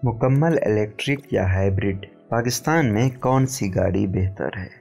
مکمل الیکٹرک یا ہائبرڈ پاکستان میں کون سی گاڑی بہتر ہے؟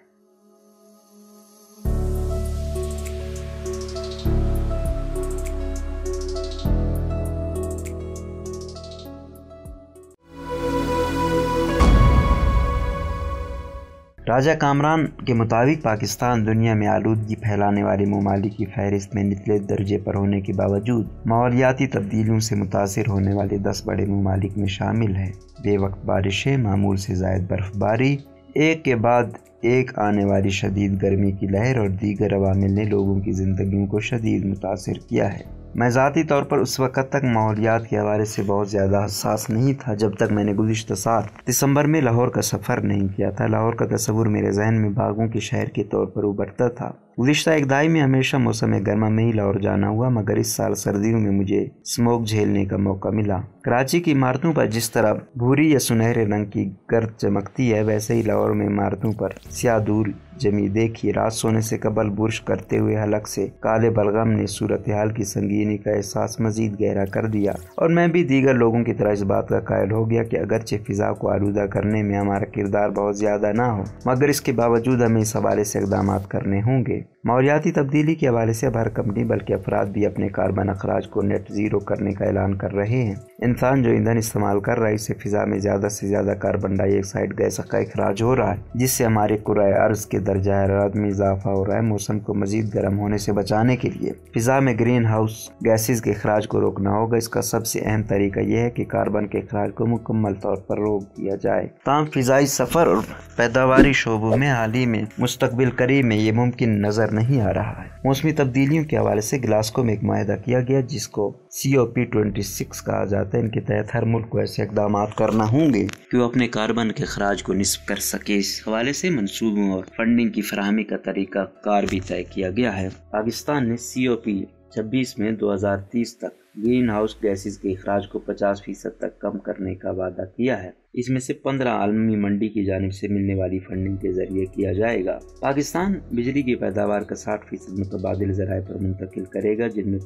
راجہ کامران کے مطابق پاکستان دنیا میں آلودگی پھیلانے والے ممالک کی فہرست میں نچلے درجے پر ہونے کے باوجود ماحولیاتی تبدیلیوں سے متاثر ہونے والے 10 بڑے ممالک میں شامل ہے۔ بے وقت بارشیں، معمول سے زائد برف باری، ایک کے بعد ایک آنے والی شدید گرمی کی لہر اور دیگر عوامل نے لوگوں کی زندگیوں کو شدید متاثر کیا ہے۔ میں ذاتی طور پر اس وقت تک ماحولیات کے حوالے سے بہت زیادہ حساس نہیں تھا جب تک میں نے گزشتہ سال دسمبر میں لاہور کا سفر نہیں کیا تھا۔ لاہور کا تصور میرے ذہن میں باغوں کے شہر کے طور پر ابھرتا تھا۔ گزشتہ ایک دہائی میں ہمیشہ موسم گرما میں ہی لاہور جانا ہوا، مگر اس سال سردیوں میں مجھے اسموگ جھیلنے کا موقع ملا۔ کراچی کی عمارتوں پر جس طرح بھوری یا سنہرے رنگ کی گرد چمکتی ہے، ویسے ہی لاہور میں عمارتوں پر سیاہ دھول جمی دیکھی۔ رات سونے سے قبل برش کرتے ہوئے حلق سے کالے بلغم نے صورتحال کی سنگینی کا احساس مزید گہرا کر دیا، اور میں بھی دیگر لوگوں کی طرح اس بات کا قائل ہو گیا کہ اگرچہ فضا کو آلودہ کرنے میں ہمارا کردار بہت زیادہ نہ ہو، مگر اس کے باوجود ہمیں اس حوالے سے اقدامات کرنے ہوں گے۔ ماحولیاتی تبدیلی کے حوالے سے اب ہر کمپنی بلکہ افراد بھی اپنے کاربن اخراج کو نیٹ زیرو کرنے کا اعلان کر رہے ہیں۔ انسان جو ایندھن استعمال کر رہا ہے، اس سے فضا میں زیادہ سے زیادہ کاربن ڈائی آکسائڈ گیس کا اخراج ہو رہا ہے، جس سے ہمارے کرۂ ارض کے درجہ حرارت میں اضافہ ہو رہا ہے۔ موسم کو مزید گرم ہونے سے بچانے کے لیے فضا میں گرین ہاؤس گیسز کے اخراج کو روکنا ہوگا۔ اس کا سب سے اہم طریقہ یہ ہے کہ کاربن کے اخراج کو مکمل طور پر روک دیا جائے۔ تاہم فضائی سفر اور پیداواری شعبوں میں حال ہی میں مستقبل قریب میں یہ ممکن نظر نہیں آ رہا ہے۔ موسمی تبدیلیوں کے حوالے سے گلاسگو میں ایک معاہدہ کیا گیا جس کو COP26 کہا جاتا ہے۔ ان کے تحت ہر ملک کو ایسے اقدامات کرنا ہوں گے کہ وہ اپنے کاربن کے اخراج کو نصف کر سکے۔ اس حوالے سے منصوبوں اور فنڈنگ کی فراہمی کا طریقہ کار بھی طے کیا گیا ہے۔ پاکستان نے COP26 میں 2030 تک گرین ہاؤس گیسز کے اخراج کو 50% تک کم کرنے کا وعدہ کیا ہے۔ اس میں سے 15 عالمی منڈی کی جانب سے ملنے والی فنڈنگ کے ذریعے کیا جائے گا۔ پاکستان بجلی کی پیداوار کا 60% متبادل ذرائع پر منتقل کرے گا، جن میں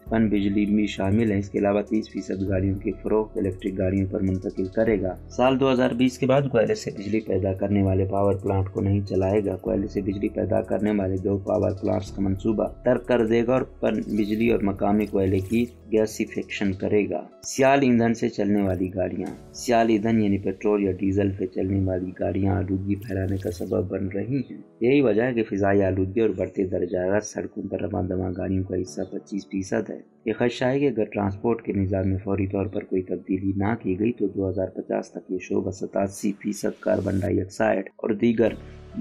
پن بجلی بھی شامل ہے۔ اس کے علاوہ 30% گاڑیوں کی فروخت الیکٹرک گاڑیوں پر منتقل کرے گا۔ سال 2020 کے بعد کوئلے سے بجلی پیدا کرنے والے پاور پلانٹ کو نہیں چلائے گا۔ کوئلے سے بجلی پیدا کرنے والے 2 پاور پلانٹس کا منصوبہ ترک کر دے گا اور پن بجلی اور مقامی کوئلے کی گیسیفیکشن کرے گا۔ سیال ایندھن سے چلنے والی گاڑیاں، سیال ایندھن یعنی پیٹرول یا ڈیزل سے چلنے والی گاڑیاں آلودگی پھیلانے کا سبب بن رہی ہیں۔ یہی وجہ ہے کہ فضائی آلودگی اور بڑھتے درجہ حرارت سڑکوں پر رواں دواں گاڑیوں کا حصہ 25% ہے۔ یہ خدشہ ہے کہ اگر ٹرانسپورٹ کے نظام میں فوری طور پر کوئی تبدیلی نہ کی گئی تو 2050 تک یہ شعبہ 87% کاربن ڈائی آکسائڈ اور دیگر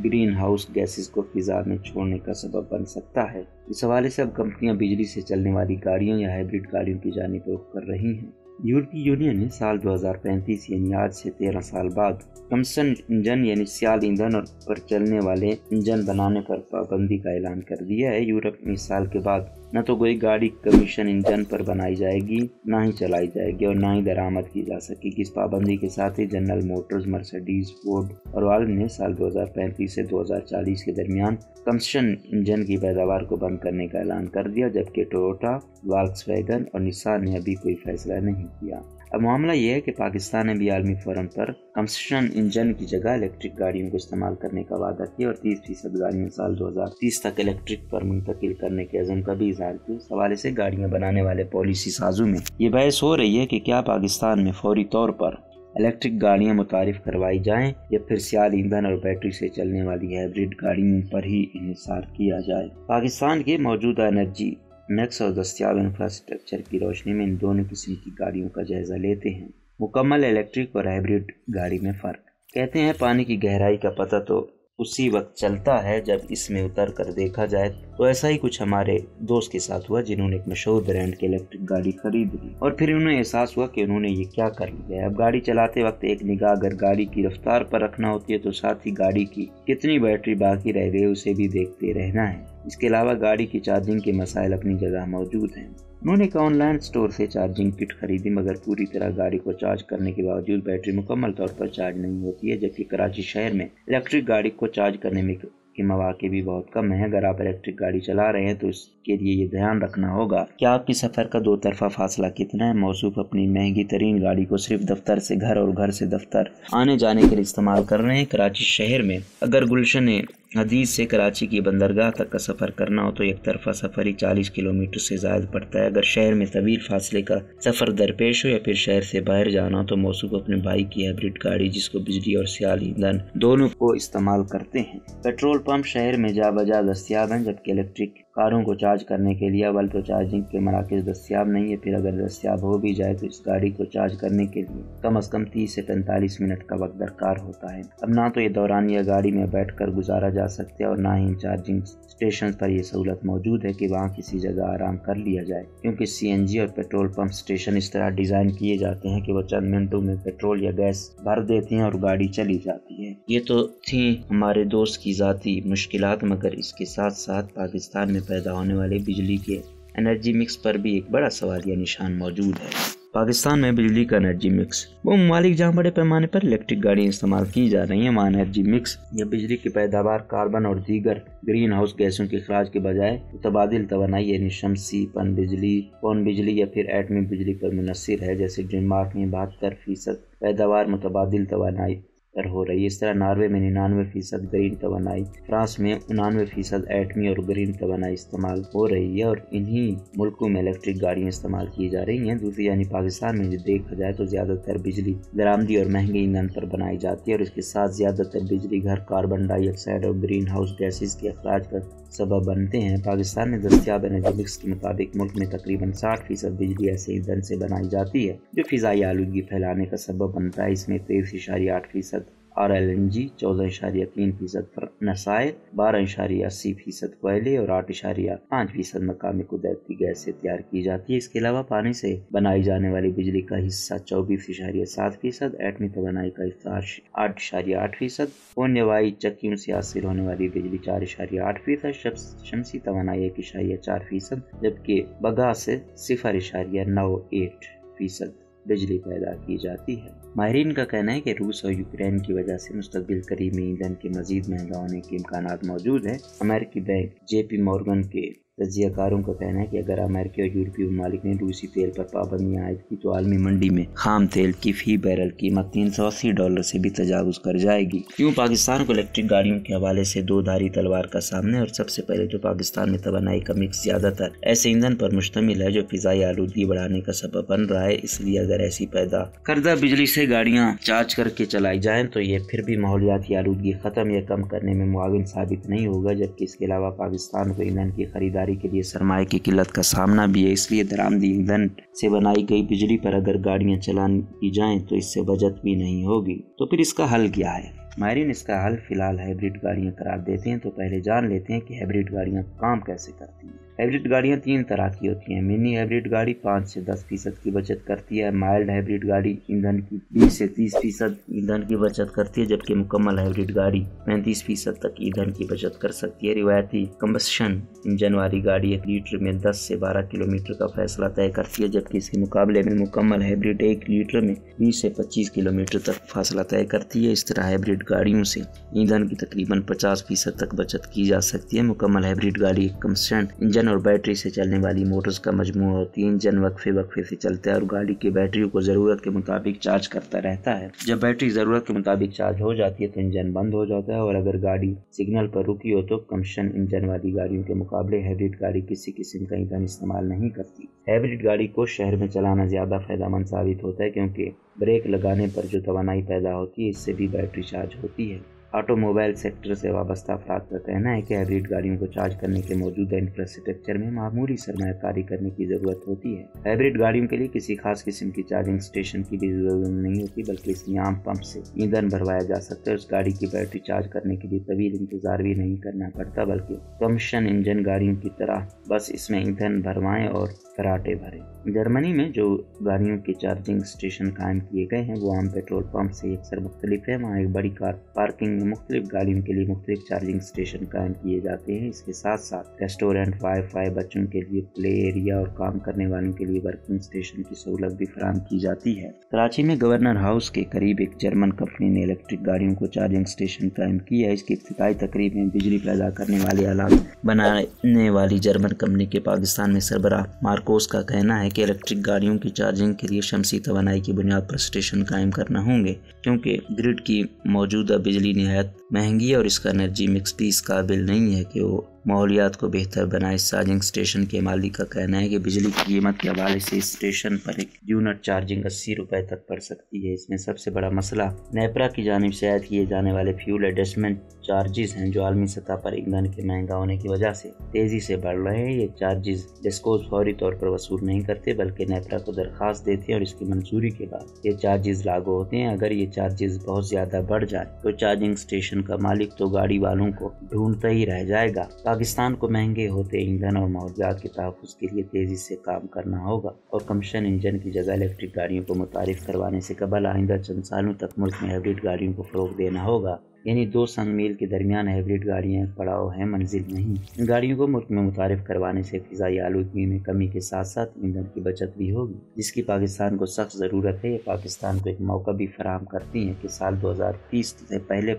گرین ہاؤس گیسز کو فضا میں چھوڑنے کا سبب بن سکتا ہے۔ اس حوالے سے اب کمپنیاں بجلی سے چلنے والی گاڑیوں یا ہائبرڈ گاڑیوں کی جانب رخ کر رہی ہیں۔ یورپی یونین نے سال 2035 یعنی آج سے 13 سال بعد کمبشن انجن یعنی سیال ایندھن پر چلنے والے انجن بنانے پر پابندی کا اعلان کر دیا ہے۔ یورپ میں اس سال کے بعد نہ تو کوئی گاڑی کمبشن انجن پر بنائی جائے گی، نہ ہی چلائی جائے گی اور نہ ہی درآمد کی جا سکے گی۔ اس پابندی کے ساتھ ہی جنرل موٹرز، مرسڈیز، فورڈ اور والو نے سال 2035 سے 2040 کے درمیان کمبشن انجن کی پیداوار کو بند کرنے کا اعلان کر دیا، جبکہ ٹویوٹا، والکس ویگن اور نسان نے ابھی کوئی فیصلہ نہیں کیا۔ اب معاملہ یہ ہے کہ پاکستان نے بھی عالمی فورم پر کمبشن انجن کی جگہ الیکٹرک گاڑیوں کو استعمال کرنے کا وعدہ کیا اور 30% گاڑیاں سال 2030 تک الیکٹرک پر منتقل کرنے کے عزم کا بھی اظہار کیا۔ اس حوالے سے گاڑیاں بنانے والے پالیسی سازوں میں یہ بحث ہو رہی ہے کہ کیا پاکستان میں فوری طور پر الیکٹرک گاڑیاں متعارف کروائی جائیں یا پھر سیال ایندھن اور بیٹری سے چلنے والی ہائبرڈ گاڑیوں پر ہی انحصار کیا جائے۔ پاکستان کے موجودہ انرجی میکس اور دستیاب انفراسٹرکچر کی روشنی میں ان دونوں قسم کی گاڑیوں کا جائزہ لیتے ہیں۔ مکمل الیکٹرک اور ہائبرڈ گاڑی میں فرق۔ کہتے ہیں پانی کی گہرائی کا پتہ تو اسی وقت چلتا ہے جب اس میں اتر کر دیکھا جائے، تو ایسا ہی کچھ ہمارے دوست کے ساتھ ہوا جنہوں نے ایک مشہور برانڈ کی الیکٹرک گاڑی خرید لی اور پھر انہیں احساس ہوا کہ انہوں نے یہ کیا کر لیا ہے۔ اب گاڑی چلاتے وقت ایک نگاہ اگر گاڑی کی رفتار پر رکھنا ہوتی ہے تو ساتھ ہی گاڑی کی کتنی بیٹری باقی رہ گئی اسے بھی دیکھتے رہنا ہے۔ اس کے علاوہ گاڑی کی چارجنگ کے مسائل اپنی جگہ موجود ہیں۔ انہوں نے ایک آن لائن سٹور سے چارجنگ کٹ خریدی، مگر پوری طرح گاڑی کو چارج کرنے کے باوجود بیٹری مکمل طور پر چارج نہیں ہوتی ہے، جبکہ کراچی شہر میں الیکٹرک گاڑی کو چارج کرنے میں के मौके भी बहुत कम है। अगर आप इलेक्ट्रिक गाड़ी चला रहे हैं तो इसके लिए ये ध्यान रखना होगा कि आपके सफ़र का दो तरफा फासला कितना है। मौसूफ अपनी महंगी तरीन गाड़ी को सिर्फ दफ्तर से घर और घर से दफ्तर आने जाने के लिए इस्तेमाल कर रहे हैं। कराची शहर में अगर गुलशन हदीद से कराची की बंदरगाह तक का सफ़र करना हो तो एक तरफा सफ़र ही 40 किलोमीटर से ज़्यादा पड़ता है। अगर शहर में तवील फासले का सफ़र दरपेश हो या फिर शहर से बाहर जाना हो तो मौसूफ अपने बाइक की हाइब्रिड गाड़ी जिसको बिजली और सियाल ईंधन दोनों को इस्तेमाल करते हैं। पेट्रोल पंप शहर में जा बजा दस्तियाब हैं, जबकि इलेक्ट्रिक कारों को चार्ज करने के लिए अव्वल तो चार्जिंग के मराकज़ दस्तियाब नहीं है, फिर अगर दस्तियाब हो भी जाए तो इस गाड़ी को चार्ज करने के लिए कम से कम 30 से 45 मिनट का वक्त दरकार होता है। अब ना तो ये दौरानिया गाड़ी में बैठकर गुजारा जा सकता है और ना ही चार्जिंग स्टेशन पर यह सहूलत मौजूद है कि वहाँ किसी जगह आराम कर लिया जाए, क्योंकि CNG और पेट्रोल पंप स्टेशन इस तरह डिज़ाइन किए जाते हैं कि वो चंद मिनटों में पेट्रोल या गैस भर देती हैं और गाड़ी चली जाती है। ये तो थी हमारे दोस्त की ज़ाती मुश्किलात, मगर इसके साथ साथ पाकिस्तान में पैदा होने वाले बिजली के एनर्जी मिक्स पर भी एक बड़ा सवालिया निशान मौजूद है। पाकिस्तान में बिजली का एनर्जी मिक्स, वो ममालिक जहाँ बड़े पैमाने पर इलेक्ट्रिक गाड़ियाँ इस्तेमाल की जा रही हैं वहाँ एनर्जी मिक्स या बिजली की पैदावार कार्बन और दीगर ग्रीन हाउस गैसों के अखराज के बजाय मुतबादिल तवानाई यानी शमसी पन बिजली या फिर एटमी बिजली पर मुनस्सिर है। जैसे डेनमार्क में 72% पैदावार मुतबादिल तवानाई पर हो रही है। इस तरह नॉर्वे में 99% ग्रीन तवानाई, फ्रांस में 99% एटमी और ग्रीन तवानाई इस्तेमाल हो रही है और इन्हीं मुल्कों में इलेक्ट्रिक गाड़ियाँ इस्तेमाल की जा रही हैं। दूसरी यानी पाकिस्तान में देखा जाए तो ज़्यादातर बिजली दरामदी और महंगे ईंधन पर बनाई जाती है और इसके साथ ज़्यादातर बिजली घर कार्बन डाइऑक्साइड और ग्रीन हाउस गैसेस के अखराज का सबब बनते हैं। पाकिस्तान में दस्तियाब एनर्जी मिक्स के मुताबिक मुल्क में तकरीबन 60% बिजली ऐसे ईंधन से बनाई जाती है जो फ़िज़ाई आलूदगी फैलाने का सबब बनता है। इसमें 23.8% और LNG, 14.3% नसायर, 12.80% कोयले और 8.5% मकामी कुदरती गैस से तैयार की जाती है। इसके अलावा पानी से बनाई जाने वाली बिजली का हिस्सा 24.7%, एटमी तवानाई का हिस्सा 8.8%, पवन हवाई चक्कियों से हासिल होने वाली बिजली 4.8%, शमसी तवानाई 1.4%, जबकि बगा से 0.98% बिजली पैदा की जाती है। माहिरीन का कहना है कि रूस और यूक्रेन की वजह से मुस्तकबिल करीब में ईंधन के मजीद महंगा होने के इम्कानात मौजूद है। अमेरिकी बैंक JP मॉर्गन के तजियाकारों का कहना है कि अगर अमेरिकी और यूरोपीय ममालिक ने रूसी तेल पर पाबंदियां आयद की तो आलमी मंडी में खाम तेल की फी बैरल कीमत $380 से भी तजावुज कर जाएगी। यूँ पाकिस्तान को इलेक्ट्रिक गाड़ियों के हवाले से दो धारी तलवार का सामने और सबसे पहले तो पाकिस्तान में तवानाई का मिक्स ज्यादातर ऐसे ईंधन पर मुश्तमिल है जो फिजाई आलूदगी बढ़ाने का सबब बन रहा है। इसलिए अगर ऐसी पैदा करदा बिजली से गाड़ियाँ चार्ज करके चलाई जाएं तो ये फिर भी माहौलियाती आलूदगी खत्म या कम करने में मुआविन साबित नहीं होगा। जबकि इसके अलावा पाकिस्तान को ईंधन की खरीदारी के लिए सरमाए की किल्लत का सामना भी है। इसलिए दरामदी ईंधन से बनाई गई बिजली पर अगर गाड़ियां चलाई जाएं तो इससे बचत भी नहीं होगी। तो फिर इसका हल क्या है? माहिरीन इसका हल फिलहाल हाइब्रिड गाड़ियां करार देते हैं। तो पहले जान लेते हैं कि हाइब्रिड गाड़ियां काम कैसे करती हैं। हाइब्रिड गाड़ियां 3 तरह की होती हैं। मिनी हाइब्रिड गाड़ी 5 से 10% की बचत करती है। माइल्ड हाइब्रिड गाड़ी ईंधन की 20 से 30% ईंधन की बचत करती है, जबकि मुकम्मल हाइब्रिड गाड़ी 35% तक ईंधन की बचत कर सकती है। रिवायती कंबस्शन इंजन वाली गाड़ी 1 लीटर में 10 से 12 किलोमीटर का फैसला तय करती है, जबकि इसके मुकाबले में मुकम्मल हाइब्रिड 1 लीटर में 20 से 25 किलोमीटर तक फासला तय करती है। इस तरह हाइब्रिड गाड़ियों से ईंधन की तकरीबन 50% तक बचत की जा सकती है। मुकम्मल हाइब्रिड गाड़ी कंबस्शन इंजन और बैटरी से चलने वाली मोटर्स का मजमूआ होती है। इंजन वक्फे से चलता है और गाड़ी की बैटरी को ज़रूरत के मुताबिक चार्ज करता रहता है। जब बैटरी ज़रूरत के मुताबिक चार्ज हो जाती है तो इंजन बंद हो जाता है और अगर गाड़ी सिग्नल पर रुकी हो तो कंबस्शन इंजन वाली गाड़ियों के मुकाबले हाइब्रिड गाड़ी किसी किस्म का ईंधन इस्तेमाल नहीं करती। हाइब्रिड गाड़ी को शहर में चलाना ज़्यादा फायदेमंद साबित होता है, क्योंकि ब्रेक लगाने पर जो तवानाई पैदा होती है इससे भी बैटरी चार्ज होती है। ऑटोमोबाइल सेक्टर से वाबस्ता अफराद का कहना है कि हाइब्रिड गाड़ियों को चार्ज करने के मौजूदा इंफ्रास्ट्रक्चर में मामूली सरमायाकारी करने की ज़रूरत होती है। हाइब्रिड गाड़ियों के लिए किसी खास किस्म की चार्जिंग स्टेशन की भी ज़रूरत नहीं होती, बल्कि इसमें आम पंप से ईंधन भरवाया जा सकता है। उस गाड़ी की बैटरी चार्ज करने के लिए तवील इंतजार भी नहीं करना पड़ता, बल्कि कंबशन इंजन गाड़ियों की तरह बस इसमें ईंधन भरवाएं और फराटे भरें। जर्मनी में जो गाड़ियों के चार्जिंग स्टेशन कायम किए गए हैं वो आम पेट्रोल पंप से अक्सर मुख्तलिफ है। वहाँ एक बड़ी कार पार्किंग में मुख्तलिफ गाड़ियों के लिए मुख्तलिफ चार्जिंग स्टेशन कायम किए जाते हैं। इसके साथ साथ रेस्टोरेंट, वाईफाई, बच्चों के लिए प्ले एरिया और काम करने वालों के लिए वर्किंग स्टेशन की सहूलत भी फराहम की जाती है। कराची में गवर्नर हाउस के करीब एक जर्मन कंपनी ने इलेक्ट्रिक गाड़ियों को चार्जिंग स्टेशन कायम किया है। इसकी इफ्तिताई तकरीब में बिजली पैदा करने वाले आलात बनाने वाली जर्मन कंपनी के पाकिस्तान में सरबराह मार्कोस का कहना है कि इलेक्ट्रिक गाड़ियों की चार्जिंग के लिए शमसी तवानाई की बुनियाद पर स्टेशन कायम करना होंगे, क्योंकि ग्रिड की मौजूदा बिजली निहायत महंगी है और इसका एनर्जी मिक्स भी इस काबिल नहीं है कि वो माहौलियात को बेहतर बनाए। चार्जिंग स्टेशन के मालिक का कहना है कि बिजली की कीमत के हवाले से इस स्टेशन पर एक यूनिट चार्जिंग 80 रुपए तक पड़ सकती है। इसमें सबसे बड़ा मसला नेपरा की जानिब से आयद किए जाने वाले फ्यूल एडजस्टमेंट चार्जेस हैं, जो आलमी सतह पर ईंधन के महंगा होने की वजह से तेजी से बढ़ रहे हैं। ये चार्जेस डिस्कोज फौरी तौर पर वसूल नहीं करते, बल्कि नेपरा को दरखास्त देते हैं और इसकी मंजूरी के बाद ये चार्जेस लागू होते हैं। अगर ये चार्जेस बहुत ज्यादा बढ़ जाए तो चार्जिंग स्टेशन का मालिक तो गाड़ी वालों को ढूंढता ही रह जाएगा। पाकिस्तान को महंगे होते ईंधन और माहौलियात के तहफ़्फ़ुज़ के लिए तेजी से काम करना होगा और कम्बशन इंजन की जगह इलेक्ट्रिक गाड़ियों को मुतारिफ करवाने से कबल आइंदा चंद सालों तक मुल्क में हाइब्रिड गाड़ियों को फ़रोग़ देना होगा। यानी 2 संग मील के दरमियान हाइब्रिड गाड़ियाँ पड़ाव है, मंजिल नहीं। इन गाड़ियों को मुल्क में मुतारिफ करवाने से फ़िज़ाई आलूदगी में कमी के साथ साथ ईंधन की बचत भी होगी, जिसकी पाकिस्तान को सख्त ज़रूरत है। ये पाकिस्तान को एक मौका भी फराहम करती हैं कि साल 2030 से पहले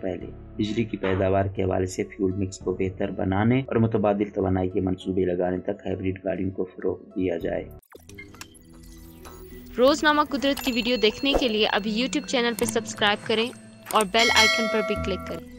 बिजली की पैदावार के हवाले से फ्यूल मिक्स को बेहतर बनाने और मुतबादिल तवानाई के मंसूबे लगाने तक हाइब्रिड गाड़ियों को फ़रोग़ दिया जाए। रोज़नामा कुदरत की वीडियो देखने के लिए अभी YouTube चैनल पर सब्सक्राइब करें और बेल आइकन पर भी क्लिक करें।